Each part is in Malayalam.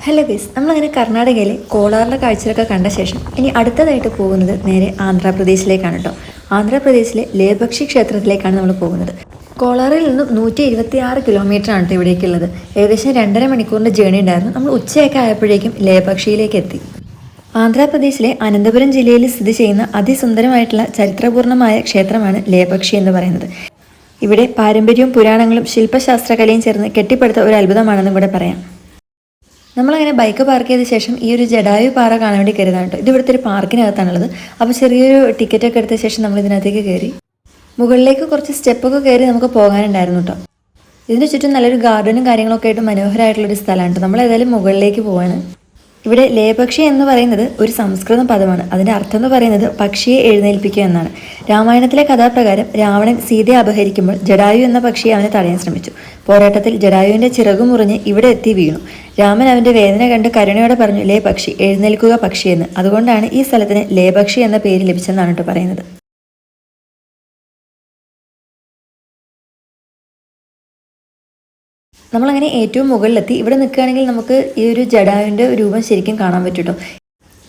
ഹലോ ഗൈസ്, നമ്മളങ്ങനെ കർണാടകയിലെ കോലാറിലെ കാഴ്ചകളൊക്കെ കണ്ട ശേഷം ഇനി അടുത്തതായിട്ട് പോകുന്നത് നേരെ ആന്ധ്രാപ്രദേശിലേക്കാണ് കേട്ടോ. ആന്ധ്രാപ്രദേശിലെ ലേപക്ഷി ക്ഷേത്രത്തിലേക്കാണ് നമ്മൾ പോകുന്നത്. കോലാറിൽ നിന്നും 126 കിലോമീറ്റർ ആണ് കേട്ടോ ഇവിടേക്കുള്ളത്. ഏകദേശം 2.5 മണിക്കൂറിൻ്റെ ജേണി ഉണ്ടായിരുന്നു. നമ്മൾ ഉച്ചയൊക്കെ ആയപ്പോഴേക്കും ലേപക്ഷിയിലേക്ക് എത്തി. ആന്ധ്രാപ്രദേശിലെ അനന്തപുരം ജില്ലയിൽ സ്ഥിതി ചെയ്യുന്ന അതിസുന്ദരമായിട്ടുള്ള ചരിത്രപൂർണ്ണമായ ക്ഷേത്രമാണ് ലേപക്ഷി എന്ന് പറയുന്നത്. ഇവിടെ പാരമ്പര്യവും പുരാണങ്ങളും ശില്പശാസ്ത്രകലയും ചേർന്ന് കെട്ടിപ്പടുത്ത ഒരു അത്ഭുതമാണെന്ന് ഇവിടെ പറയാം. നമ്മളങ്ങനെ ബൈക്ക് പാർക്ക് ചെയ്ത ശേഷം ഈ ഒരു ജഡായു പാറ കാണാൻ വേണ്ടി കയറിയതാണ് കേട്ടോ. ഇത് ഇവിടുത്തെ ഒരു പാർക്കിനകത്താണുള്ളത്. അപ്പോൾ ചെറിയൊരു ടിക്കറ്റൊക്കെ എടുത്ത ശേഷം നമ്മൾ ഇതിനകത്തേക്ക് കയറി. മുകളിലേക്ക് കുറച്ച് സ്റ്റെപ്പൊക്കെ കയറി നമുക്ക് പോകാനുണ്ടായിരുന്നു കേട്ടോ. ഇതിന് ചുറ്റും നല്ലൊരു ഗാർഡനും കാര്യങ്ങളൊക്കെ ആയിട്ട് മനോഹരമായിട്ടുള്ളൊരു സ്ഥലമാണ് കേട്ടോ. നമ്മൾ ഏതായാലും മുകളിലേക്ക് പോവാണ്. ഇവിടെ ലേപക്ഷി എന്ന് പറയുന്നത് ഒരു സംസ്കൃത പദമാണ്. അതിൻ്റെ അർത്ഥം എന്ന് പറയുന്നത് പക്ഷിയെ എഴുന്നേൽപ്പിക്കുക എന്നാണ്. രാമായണത്തിലെ കഥാപ്രകാരം രാവണൻ സീതയെ അപഹരിക്കുമ്പോൾ ജഡായു എന്ന പക്ഷിയെ അവനെ തടയാൻ ശ്രമിച്ചു. പോരാട്ടത്തിൽ ജഡായുവിൻ്റെ ചിറകു മുറിഞ്ഞ് ഇവിടെ എത്തി വീണു. രാമൻ അവൻ്റെ വേദന കണ്ട് കരുണയോടെ പറഞ്ഞു, ലേ പക്ഷി, എഴുന്നേൽക്കുക പക്ഷി എന്ന്. അതുകൊണ്ടാണ് ഈ സ്ഥലത്തിന് ലേപക്ഷി എന്ന പേര് ലഭിച്ചെന്നാണ് കേട്ടോ പറയുന്നത്. നമ്മളങ്ങനെ ഏറ്റവും മുകളിലെത്തി. ഇവിടെ നിൽക്കുകയാണെങ്കിൽ നമുക്ക് ഈ ഒരു ജഡായുവിൻ്റെ രൂപം ശരിക്കും കാണാൻ പറ്റും കേട്ടോ.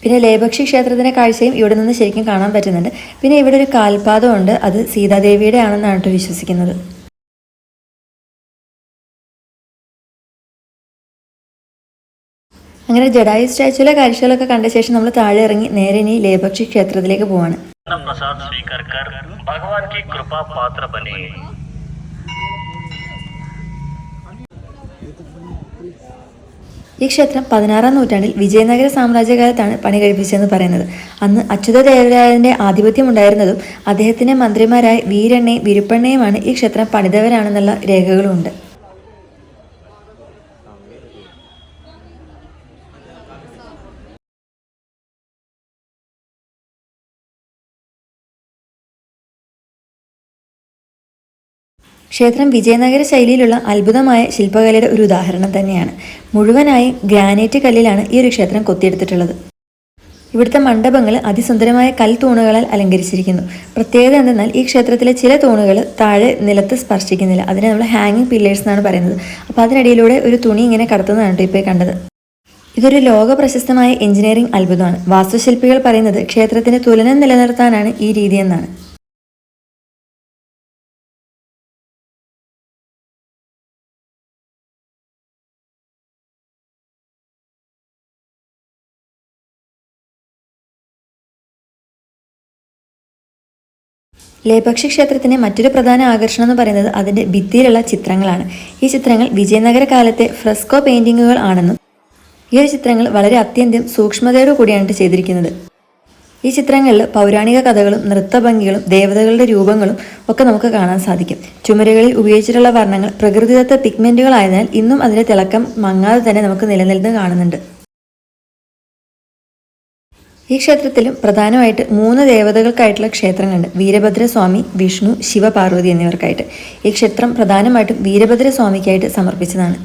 പിന്നെ ലേപക്ഷി ക്ഷേത്രത്തിൻ്റെ കാഴ്ചയും ഇവിടെ നിന്ന് ശരിക്കും കാണാൻ പറ്റുന്നുണ്ട്. പിന്നെ ഇവിടെ ഒരു കാൽപാദമുണ്ട്. അത് സീതാദേവിയുടെ ആണെന്നാണ് കേട്ടോ വിശ്വസിക്കുന്നത്. അങ്ങനെ ജഡായു സ്റ്റാച്ചുവിലെ കാഴ്ചകളൊക്കെ കണ്ട ശേഷം നമ്മൾ താഴെ ഇറങ്ങി നേരെ ഇനി ലേപക്ഷി ക്ഷേത്രത്തിലേക്ക് പോവാണ്. ഈ ക്ഷേത്രം 16-ാം നൂറ്റാണ്ടിൽ വിജയനഗര സാമ്രാജ്യകാലത്താണ് പണി കഴിപ്പിച്ചതെന്ന് പറയുന്നത്. അന്ന് അച്യുതദേവരായന്റെ ആധിപത്യം ഉണ്ടായിരുന്നതും അദ്ദേഹത്തിന്റെ മന്ത്രിമാരായ വീരണ്ണയും വിരുപ്പണ്ണയുമാണ് ഈ ക്ഷേത്രം പണിതവരാണെന്നുള്ള രേഖകളുമുണ്ട്. ക്ഷേത്രം വിജയനഗര ശൈലിയിലുള്ള അത്ഭുതമായ ശില്പകലയുടെ ഒരു ഉദാഹരണം തന്നെയാണ്. മുഴുവനായി ഗ്രാനൈറ്റ് കല്ലിലാണ് ഈ ഒരു ക്ഷേത്രം കൊത്തിയെടുത്തിട്ടുള്ളത്. ഇവിടുത്തെ മണ്ഡപങ്ങൾ അതിസുന്ദരമായ കൽത്തൂണുകളാൽ അലങ്കരിച്ചിരിക്കുന്നു. പ്രത്യേകത എന്തെന്നാൽ ഈ ക്ഷേത്രത്തിലെ ചില തൂണുകൾ താഴെ നിലത്ത് സ്പർശിക്കുന്നില്ല. അതിനെ നമ്മൾ ഹാങ്ങിങ് പില്ലേഴ്സ് എന്നാണ് പറയുന്നത്. അപ്പോൾ അതിനിടയിലൂടെ ഒരു തുണി ഇങ്ങനെ കടത്തുന്നതാണ് ഇപ്പോൾ കണ്ടത്. ഇതൊരു ലോക പ്രശസ്തമായ എഞ്ചിനീയറിംഗ് അത്ഭുതമാണ്. വാസ്തുശില്പികൾ പറയുന്നത് ക്ഷേത്രത്തിന് തുലനം നിലനിർത്താനാണ് ഈ രീതിയെന്നാണ്. ലേപക്ഷി ക്ഷേത്രത്തിൻ്റെ മറ്റൊരു പ്രധാന ആകർഷണം എന്ന് പറയുന്നത് അതിൻ്റെ ഭിത്തിയിലുള്ള ചിത്രങ്ങളാണ്. ഈ ചിത്രങ്ങൾ വിജയനഗര കാലത്തെ ഫ്രെസ്കോ പെയിൻറ്റിങ്ങുകൾ ആണെന്നും ഈ ഒരു ചിത്രങ്ങൾ വളരെ അത്യന്തം സൂക്ഷ്മതയോടു കൂടിയാണ് ചെയ്തിരിക്കുന്നത്. ഈ ചിത്രങ്ങളിൽ പൗരാണിക കഥകളും നൃത്തഭംഗികളും ദേവതകളുടെ രൂപങ്ങളും ഒക്കെ നമുക്ക് കാണാൻ സാധിക്കും. ചുമരുകളിൽ ഉപയോഗിച്ചിട്ടുള്ള വർണ്ണങ്ങൾ പ്രകൃതിദത്ത പിഗ്മെൻറ്റുകളായതിനാൽ ഇന്നും അതിൻ്റെ തിളക്കം മങ്ങാതെ തന്നെ നമുക്ക് നിലനിൽന്ന് കാണുന്നുണ്ട്. ഈ ക്ഷേത്രത്തിലും പ്രധാനമായിട്ട് 3 ദേവതകൾക്കായിട്ടുള്ള ക്ഷേത്രങ്ങളുണ്ട്. വീരഭദ്രസ്വാമി, വിഷ്ണു, ശിവപാർവതി എന്നിവർക്കായിട്ട്. ഈ ക്ഷേത്രം പ്രധാനമായിട്ടും വീരഭദ്രസ്വാമിക്കായിട്ട് സമർപ്പിച്ചതാണ്.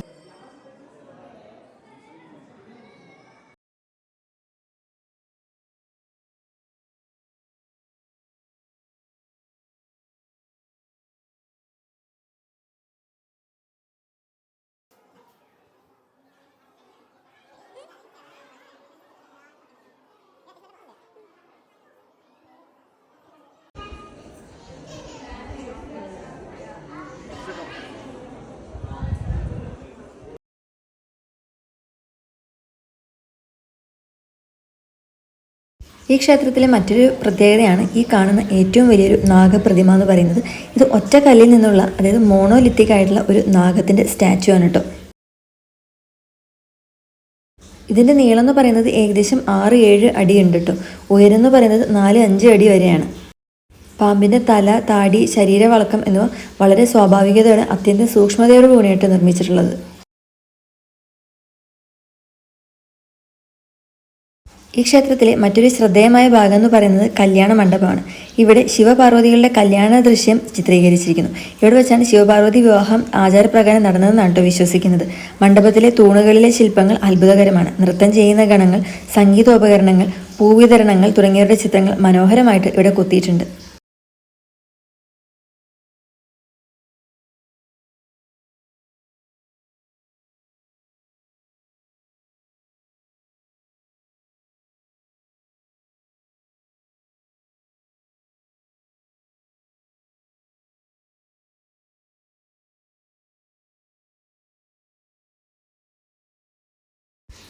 ഈ ക്ഷേത്രത്തിലെ മറ്റൊരു പ്രത്യേകതയാണ് ഈ കാണുന്ന ഏറ്റവും വലിയൊരു നാഗപ്രതിമ എന്ന് പറയുന്നത്. ഇത് ഒറ്റ കല്ലിൽ നിന്നുള്ള, അതായത് മോണോലിത്തിക് ആയിട്ടുള്ള ഒരു നാഗത്തിൻ്റെ സ്റ്റാച്ചു ആണ് കേട്ടോ. ഇതിൻ്റെ നീളം എന്ന് പറയുന്നത് ഏകദേശം 6-7 അടി ഉണ്ട് കേട്ടോ. ഉയരം എന്ന് പറയുന്നത് 4-5 അടി വരെയാണ്. പാമ്പിൻ്റെ തല, താടി, ശരീരവളക്കം എന്നിവ വളരെ സ്വാഭാവികതയോടെ അത്യന്തം സൂക്ഷ്മതയോടു കൂടിയായിട്ട് നിർമ്മിച്ചിട്ടുള്ളത്. ഈ ക്ഷേത്രത്തിലെ മറ്റൊരു ശ്രദ്ധേയമായ ഭാഗം എന്ന് പറയുന്നത് കല്യാണ മണ്ഡപമാണ്. ഇവിടെ ശിവപാർവതികളുടെ കല്യാണ ദൃശ്യം ചിത്രീകരിച്ചിരിക്കുന്നു. ഇവിടെ വെച്ചാണ് ശിവപാർവതി വിവാഹം ആചാരപ്രകാരം നടന്നതെന്നാണ് വിശ്വസിക്കുന്നത്. മണ്ഡപത്തിലെ തൂണുകളിലെ ശില്പങ്ങൾ അത്ഭുതകരമാണ്. നൃത്തം ചെയ്യുന്ന ഗണങ്ങൾ, സംഗീതോപകരണങ്ങൾ, പൂവിതരണങ്ങൾ തുടങ്ങിയവരുടെ ചിത്രങ്ങൾ മനോഹരമായിട്ട് ഇവിടെ കൊത്തിയിട്ടുണ്ട്.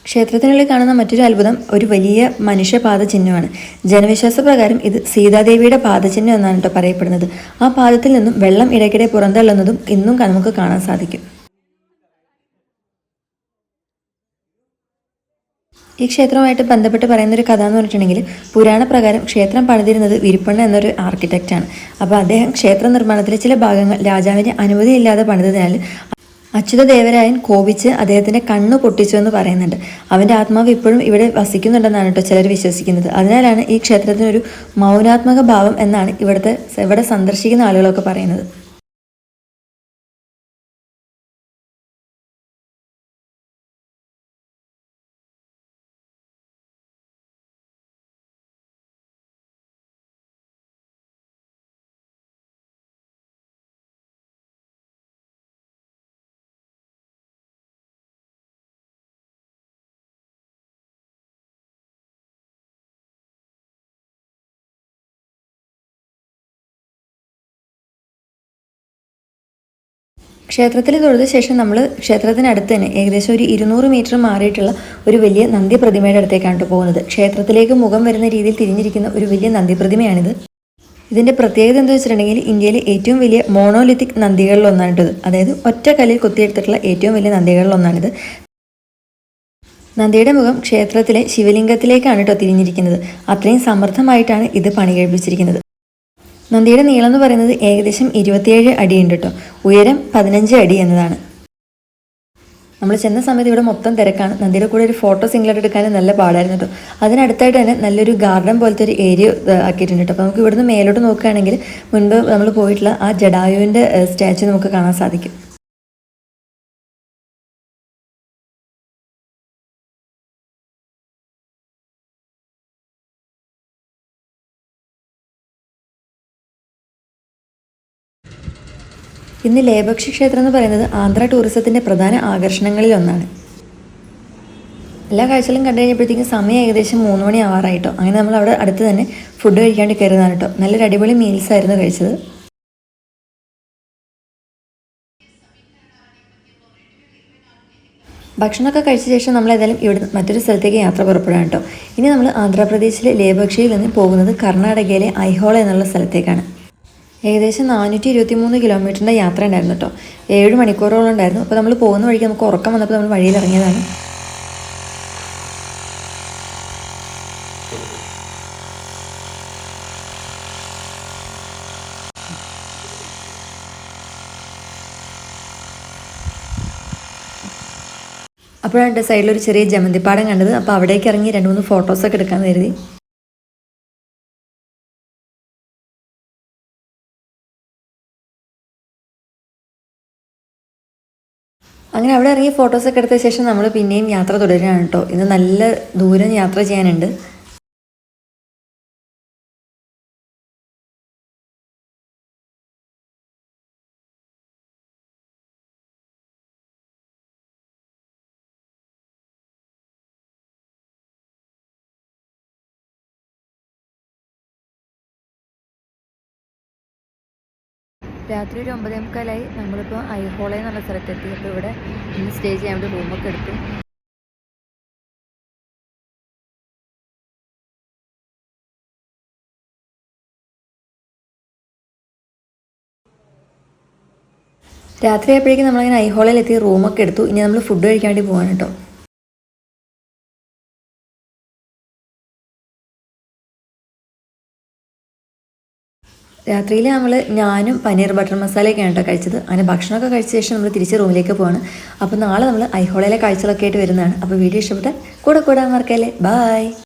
ക്ഷേത്രത്തിനുള്ളിൽ കാണുന്ന മറ്റൊരു അത്ഭുതം ഒരു വലിയ മനുഷ്യപാദ ചിഹ്നമാണ്. ജനവിശ്വാസപ്രകാരം ഇത് സീതാദേവിയുടെ പാദചിഹ്നം എന്നാണ് കേട്ടോ പറയപ്പെടുന്നത്. ആ പാദത്തിൽ നിന്നും വെള്ളം ഇടയ്ക്കിടെ പുറന്തള്ളുന്നതും ഇന്നും നമുക്ക് കാണാൻ സാധിക്കും. ഈ ക്ഷേത്രവുമായിട്ട് ബന്ധപ്പെട്ട് പറയുന്നൊരു കഥ എന്ന് പറഞ്ഞിട്ടുണ്ടെങ്കിൽ, പുരാണ പ്രകാരം ക്ഷേത്രം പണിതിരുന്നത് വിരുപ്പണ്ണ എന്നൊരു ആർക്കിടെക്റ്റാണ്. അപ്പോൾ അദ്ദേഹം ക്ഷേത്ര നിർമ്മാണത്തിലെ ചില ഭാഗങ്ങൾ രാജാവിൻ്റെ അനുമതിയില്ലാതെ പണിതതിനാൽ അച്യുതദേവരായൻ കോപിച്ച് അദ്ദേഹത്തിൻ്റെ കണ്ണു പൊട്ടിച്ചു എന്ന് പറയുന്നുണ്ട്. അവൻ്റെ ആത്മാവ് ഇപ്പോഴും ഇവിടെ വസിക്കുന്നുണ്ടെന്നാണ് കേട്ടോ ചിലർ വിശ്വസിക്കുന്നത്. അതിനാലാണ് ഈ ക്ഷേത്രത്തിനൊരു മൗനാത്മക ഭാവം എന്നാണ് ഇവിടെ സന്ദർശിക്കുന്ന ആളുകളൊക്കെ പറയുന്നത്. ക്ഷേത്രത്തിൽ തൊഴുത ശേഷം നമ്മൾ ക്ഷേത്രത്തിനടുത്ത് തന്നെ ഏകദേശം ഒരു 200 മീറ്റർ മാറിയിട്ടുള്ള ഒരു വലിയ നന്ദി പ്രതിമയുടെ അടുത്തേക്കാണ് പോകുന്നത്. ക്ഷേത്രത്തിലേക്ക് മുഖം വരുന്ന രീതിയിൽ തിരിഞ്ഞിരിക്കുന്ന ഒരു വലിയ നന്ദി പ്രതിമയാണിത്. ഇതിൻ്റെ പ്രത്യേകത എന്താ വെച്ചിട്ടുണ്ടെങ്കിൽ, ഇന്ത്യയിലെ ഏറ്റവും വലിയ മോണോലിത്തിക് നന്ദികളിലൊന്നാണ് ഇത്. അതായത് ഒറ്റ കല്ലിൽ കൊത്തിയെടുത്തിട്ടുള്ള ഏറ്റവും വലിയ നന്ദികളിലൊന്നാണിത്. നന്ദിയുടെ മുഖം ക്ഷേത്രത്തിലെ ശിവലിംഗത്തിലേക്കാണ് കേട്ടോ തിരിഞ്ഞിരിക്കുന്നത്. അത്രയും സമർത്ഥമായിട്ടാണ് ഇത് പണി കഴിപ്പിച്ചിരിക്കുന്നത്. നന്ദിയുടെ നീളം എന്ന് പറയുന്നത് ഏകദേശം 27 അടിയുണ്ട് കേട്ടോ. ഉയരം 15 അടി എന്നതാണ്. നമ്മൾ ചെന്ന സമയത്ത് ഇവിടെ മൊത്തം തിരക്കാണ്. നന്ദിയുടെ കൂടെ ഒരു ഫോട്ടോ സിംഗിളായിട്ട് എടുക്കാൻ നല്ല പാടായിരുന്നു കേട്ടോ. അതിനടുത്തായിട്ട് തന്നെ നല്ലൊരു ഗാർഡൻ പോലത്തെ ഒരു ഏരിയ ആക്കിയിട്ടുണ്ട് കേട്ടോ. അപ്പോൾ നമുക്ക് ഇവിടുന്ന് മേലോട്ട് നോക്കുകയാണെങ്കിൽ മുൻപ് നമ്മൾ പോയിട്ടുള്ള ആ ജഡായുവിൻ്റെ സ്റ്റാച്ചു നമുക്ക് കാണാൻ സാധിക്കും. ഇന്ന് ലേപക്ഷി ക്ഷേത്രം എന്ന് പറയുന്നത് ആന്ധ്ര ടൂറിസത്തിൻ്റെ പ്രധാന ആകർഷണങ്ങളിൽ ഒന്നാണ്. എല്ലാ കാഴ്ചകളും കണ്ടു കഴിഞ്ഞപ്പോഴത്തേക്കും സമയം ഏകദേശം 3 മണി ആവാറായിട്ടോ. അങ്ങനെ നമ്മൾ അവിടെ അടുത്ത് തന്നെ ഫുഡ് കഴിക്കാണ്ട് കയറുന്നതാണ് കേട്ടോ. നല്ലൊരു അടിപൊളി മീൽസ് ആയിരുന്നു കഴിച്ചത്. ഭക്ഷണമൊക്കെ കഴിച്ച ശേഷം നമ്മൾ ഏതായാലും ഇവിടെ മറ്റൊരു സ്ഥലത്തേക്ക് യാത്ര പുറപ്പെടാം കേട്ടോ. ഇനി നമ്മൾ ആന്ധ്രാപ്രദേശിലെ ലേപക്ഷിയിൽ നിന്ന് പോകുന്നത് കർണാടകയിലെ ഐഹോള എന്നുള്ള സ്ഥലത്തേക്കാണ്. ഏകദേശം 423 കിലോമീറ്ററിൻ്റെ യാത്ര ഉണ്ടായിരുന്നു കേട്ടോ. 7 മണിക്കൂറോളം ഉണ്ടായിരുന്നു. അപ്പോൾ നമ്മൾ പോകുന്ന വഴിക്ക് നമുക്ക് ഉറക്കം വന്നപ്പോൾ നമ്മൾ വഴിയിൽ ഇറങ്ങിയതാണ്. അപ്പോഴാണ് എൻ്റെ സൈഡിലൊരു ചെറിയ ജമന്തിപ്പാടം കണ്ടത്. അപ്പോൾ അവിടേക്ക് ഇറങ്ങി 2-3 ഫോട്ടോസൊക്കെ എടുക്കാൻ കരുതി. അങ്ങനെ അവിടെ ഇറങ്ങി ഫോട്ടോസൊക്കെ എടുത്ത ശേഷം നമ്മൾ പിന്നെയും യാത്ര തുടരുകയാണ് കേട്ടോ. ഇന്ന് നല്ല ദൂരം യാത്ര ചെയ്യാനുണ്ട്. രാത്രി ഒരു 9:45 നമ്മളിപ്പോൾ ഐഹോള എന്നുള്ള സ്ഥലത്തെത്തി. അപ്പോൾ ഇവിടെ ഇന്ന് സ്റ്റേ ചെയ്യാൻ വേണ്ടി റൂമൊക്കെ എടുത്തു. രാത്രി ആയപ്പോഴേക്കും നമ്മളിങ്ങനെ ഐഹോളയിലെത്തി റൂമൊക്കെ എടുത്തു. ഇനി നമ്മൾ ഫുഡ് കഴിക്കാൻ വേണ്ടി പോകാൻ കേട്ടോ. രാത്രിയിൽ ഞാനും പനീർ ബട്ടർ മസാലയൊക്കെയാണ് കേട്ടോ കഴിച്ചത്. അങ്ങനെ ഭക്ഷണമൊക്കെ കഴിച്ച ശേഷം നമ്മൾ തിരിച്ച് റൂമിലേക്ക് പോവാണ്. അപ്പോൾ നാളെ നമ്മൾ ഐഹോളയിലെ കാഴ്ചകളൊക്കെ ആയിട്ട് വരുന്നതാണ്. അപ്പോൾ വീഡിയോ ഇഷ്ടപ്പെട്ടാൽ കൂടെ കൂടാൻ മറക്കല്ലേ. ബായ്.